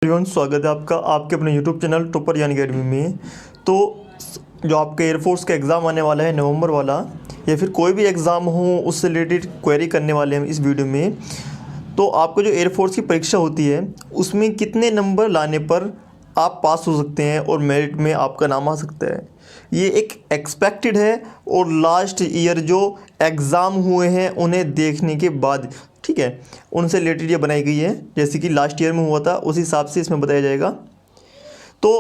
Everyone, स्वागत है आपका आपके अपने यूट्यूब चैनल टॉपर यानी अकेडमी में। तो जो आपके एयरफोर्स का एग्ज़ाम आने वाला है नवंबर वाला, या फिर कोई भी एग्ज़ाम हो उससे रिलेटेड क्वेरी करने वाले हैं इस वीडियो में। तो आपको जो एयरफोर्स की परीक्षा होती है उसमें कितने नंबर लाने पर आप पास हो सकते हैं और मेरिट में आपका नाम आ सकता है, ये एक एक्सपेक्टेड है। और लास्ट ईयर जो एग्ज़ाम हुए हैं उन्हें देखने के बाद, ठीक है, उनसे रिलेटेड ये बनाई गई है। जैसे कि लास्ट ईयर में हुआ था उस हिसाब से इसमें बताया जाएगा। तो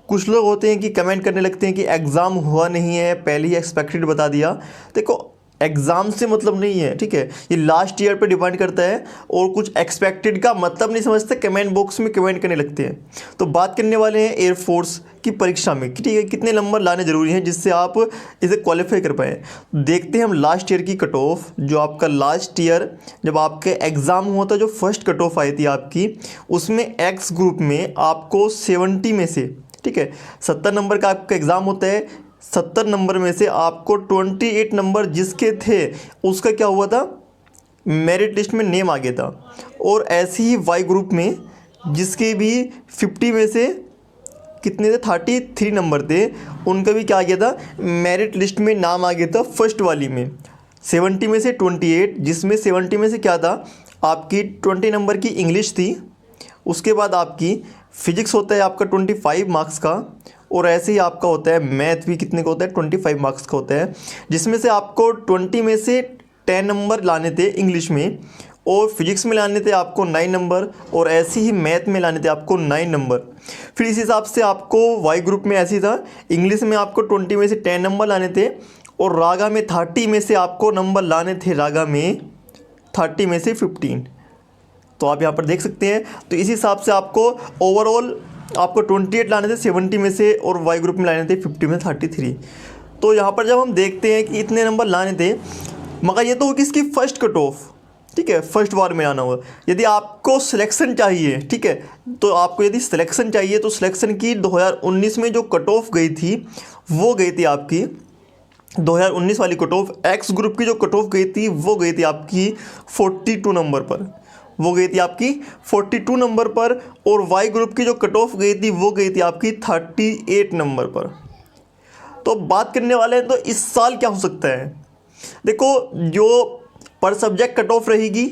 कुछ लोग होते हैं कि कमेंट करने लगते हैं कि एग्ज़ाम हुआ नहीं है, पहले ही एक्सपेक्टेड बता दिया। देखो, एग्ज़ाम से मतलब नहीं है, ठीक है, ये लास्ट ईयर पे डिपेंड करता है। और कुछ एक्सपेक्टेड का मतलब नहीं समझते, कमेंट बॉक्स में कमेंट करने लगते हैं। तो बात करने वाले हैं एयरफोर्स की परीक्षा में, ठीक है, कितने नंबर लाने ज़रूरी हैं जिससे आप इसे क्वालिफाई कर पाएँ। देखते हैं हम लास्ट ईयर की कट ऑफ। जो आपका लास्ट ईयर जब आपके एग्ज़ाम हुआ था, जो फर्स्ट कट ऑफ आई थी आपकी, उसमें एक्स ग्रुप में आपको 70 में से, ठीक है, 70 नंबर का आपका एग्ज़ाम होता है। 70 नंबर में से आपको 28 नंबर जिसके थे उसका क्या हुआ था, मेरिट लिस्ट में नेम आ गया था। और ऐसे ही वाई ग्रुप में जिसके भी 50 में से कितने थे, 33 नंबर थे, उनका भी क्या आ गया था, मेरिट लिस्ट में नाम आ गया था फर्स्ट वाली में। 70 में से 28, जिसमें 70 में से क्या था, आपकी 20 नंबर की इंग्लिश थी। उसके बाद आपकी फिजिक्स होता है आपका 25 मार्क्स का। और ऐसे ही आपका होता है मैथ भी, कितने का होता है, 25 मार्क्स का होता है, जिसमें से आपको 20 में से 10 नंबर लाने थे इंग्लिश में, और फिजिक्स में लाने थे आपको 9 नंबर, और ऐसे ही मैथ में लाने थे आपको 9 नंबर। फिर इस हिसाब से आपको वाई ग्रुप में ऐसे ही था, इंग्लिश में आपको 20 में से 10 नंबर लाने थे, और रागा में 30 में से आपको नंबर लाने थे, रागा में 30 में से 15। तो आप यहाँ पर देख सकते हैं। तो इस हिसाब से आपको ओवरऑल आपको 28 लाने थे 70 में से, और वाई ग्रुप में लाने थे 50 में 33। तो यहाँ पर जब हम देखते हैं कि इतने नंबर लाने थे, मगर ये तो हो किसकी फर्स्ट कट ऑफ, ठीक है, फर्स्ट बार में आना हुआ। यदि आपको सिलेक्शन चाहिए, ठीक है, तो आपको यदि सिलेक्शन चाहिए तो सिलेक्शन की 2019 में जो कट ऑफ गई थी वो गई थी आपकी 2019 वाली कट ऑफ। एक्स ग्रुप की जो कट ऑफ गई थी वो गई थी आपकी 42 नंबर पर, वो गई थी आपकी 42 नंबर पर। और वाई ग्रुप की जो कट ऑफ गई थी वो गई थी आपकी 38 नंबर पर। तो बात करने वाले हैं तो इस साल क्या हो सकता है। देखो, जो पर सब्जेक्ट कट ऑफ रहेगी,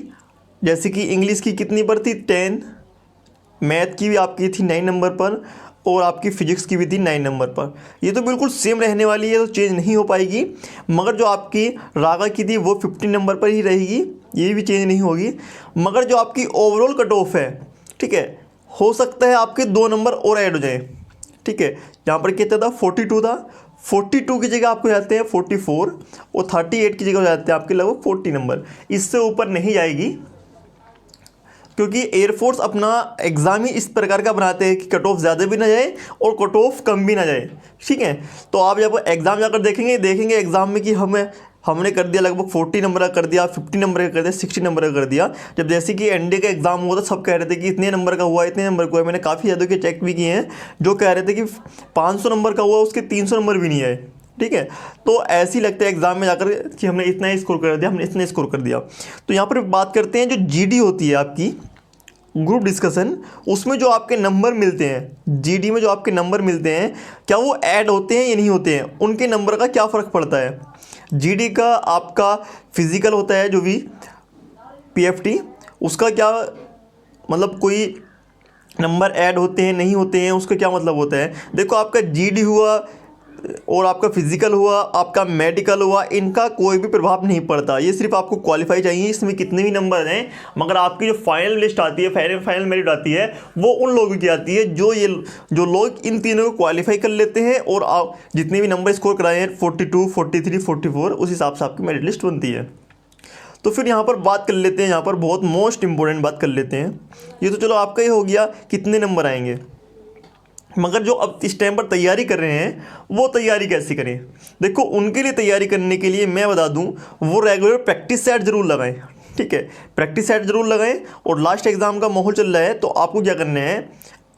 जैसे कि इंग्लिश की कितनी पर थी, 10, मैथ की भी आपकी थी 9 नंबर पर, और आपकी फ़िज़िक्स की भी थी 9 नंबर पर। ये तो बिल्कुल सेम रहने वाली है, तो चेंज नहीं हो पाएगी। मगर जो आपकी रागा की थी वो 15 नंबर पर ही रहेगी, ये भी चेंज नहीं होगी। मगर जो आपकी ओवरऑल कट ऑफ है, ठीक है, हो सकता है आपके 2 नंबर और ऐड हो जाए, ठीक है। यहाँ पर कितना था, 42 था, 42 की जगह आपको जाते हैं 44, और 38 की जगह हो जाते हैं आपके लगभग 40 नंबर। इससे ऊपर नहीं जाएगी, क्योंकि एयरफोर्स अपना एग्ज़ाम ही इस प्रकार का बनाते हैं कि कट ऑफ ज़्यादा भी ना जाए और कट ऑफ कम भी ना जाए, ठीक है। तो आप जब एग्ज़ाम जाकर देखेंगे एग्ज़ाम में कि हमने कर दिया लगभग 40 नंबर का कर दिया, 50 नंबर का कर दिया, 60 नंबर का कर दिया। जब जैसे कि एनडीए का एग्ज़ाम हुआ तो सब कह रहे थे कि इतने नंबर का हुआ, इतने नंबर का हुआ। मैंने काफ़ी ज़्यादा के चेक भी किए हैं जो कह रहे थे कि 500 नंबर का हुआ, उसके 300 नंबर भी नहीं आए, ठीक है। तो ऐसे ही लगता है एग्ज़ाम में जाकर कि हमने इतना ही स्कोर कर दिया, हमने इतना स्कोर कर दिया। तो यहाँ पर बात करते हैं जो जीडी होती है आपकी, ग्रुप डिस्कशन, उसमें जो आपके नंबर मिलते हैं, जीडी में जो आपके नंबर मिलते हैं, क्या वो ऐड होते हैं या नहीं होते हैं, उनके नंबर का क्या फ़र्क पड़ता है। जीडी का आपका फिज़िकल होता है जो भी पीएफटी, उसका क्या मतलब, कोई नंबर ऐड होते हैं नहीं होते हैं, उसका क्या मतलब होता है। देखो, आपका जीडी हुआ और आपका फिज़िकल हुआ, आपका मेडिकल हुआ, इनका कोई भी प्रभाव नहीं पड़ता। ये सिर्फ आपको क्वालिफाई चाहिए, इसमें कितने भी नंबर हैं। मगर आपकी जो फाइनल लिस्ट आती है, फाइनल मेरिट आती है, वो उन लोगों की आती है जो लोग इन तीनों को क्वालिफाई कर लेते हैं, और आप जितने भी नंबर स्कोर कराए हैं 42, 43, 44, उस हिसाब से आपकी मेरिट लिस्ट बनती है। तो फिर यहाँ पर बात कर लेते हैं, यहाँ पर बहुत मोस्ट इंपॉर्टेंट बात कर लेते हैं। ये तो चलो आपका ही हो गया कितने नंबर आएंगे, मगर जो अब इस टाइम पर तैयारी कर रहे हैं वो तैयारी कैसे करें। देखो, उनके लिए तैयारी करने के लिए मैं बता दूं, वो रेगुलर प्रैक्टिस सेट ज़रूर लगाएं, ठीक है, प्रैक्टिस सेट ज़रूर लगाएं। और लास्ट एग्ज़ाम का माहौल चल रहा है, तो आपको क्या करना है,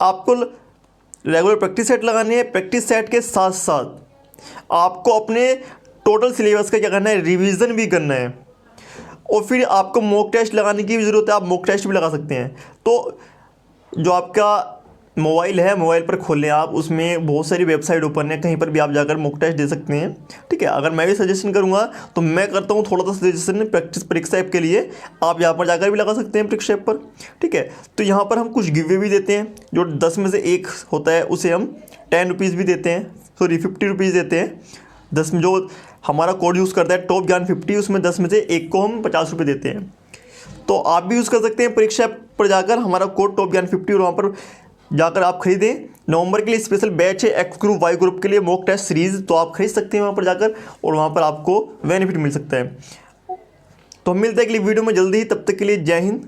आपको रेगुलर प्रैक्टिस सेट लगाने हैं। प्रैक्टिस सेट के साथ साथ आपको अपने टोटल सिलेबस का क्या करना है, रिविज़न भी करना है। और फिर आपको मॉक टेस्ट लगाने की भी ज़रूरत है, आप मॉक टेस्ट भी लगा सकते हैं। तो जो आपका मोबाइल है, मोबाइल पर खोलें आप, उसमें बहुत सारी वेबसाइट ओपन है, कहीं पर भी आप जाकर मॉक टेस्ट दे सकते हैं। ठीक है, अगर मैं भी सजेशन करूंगा तो मैं करता हूं थोड़ा सा सजेशन प्रैक्टिस परीक्षा ऐप के लिए, आप यहाँ पर जाकर भी लगा सकते हैं परीक्षा ऐप पर। ठीक है, तो यहाँ पर हम कुछ गिवे भी देते हैं, जो 10 में से 1 होता है उसे हम 10 रुपीज़ भी देते हैं, सॉरी 50 रुपीज़ देते हैं। 10 में जो हमारा कोड यूज़ करता है टॉप ज्ञान 50, उसमें 10 में से 1 को हम 50 रुपये देते हैं। तो आप भी यूज़ कर सकते हैं परीक्षा ऐप पर जाकर हमारा कोड टॉप ज्ञान 50, और वहाँ पर जाकर आप खरीदें। नवंबर के लिए स्पेशल बैच है एक्स ग्रुप वाई ग्रुप के लिए मॉक टेस्ट सीरीज़, तो आप खरीद सकते हैं वहाँ पर जाकर, और वहाँ पर आपको बेनिफिट मिल सकता है। तो हम मिलते हैं अगली वीडियो में जल्दी ही, तब तक के लिए जय हिंद।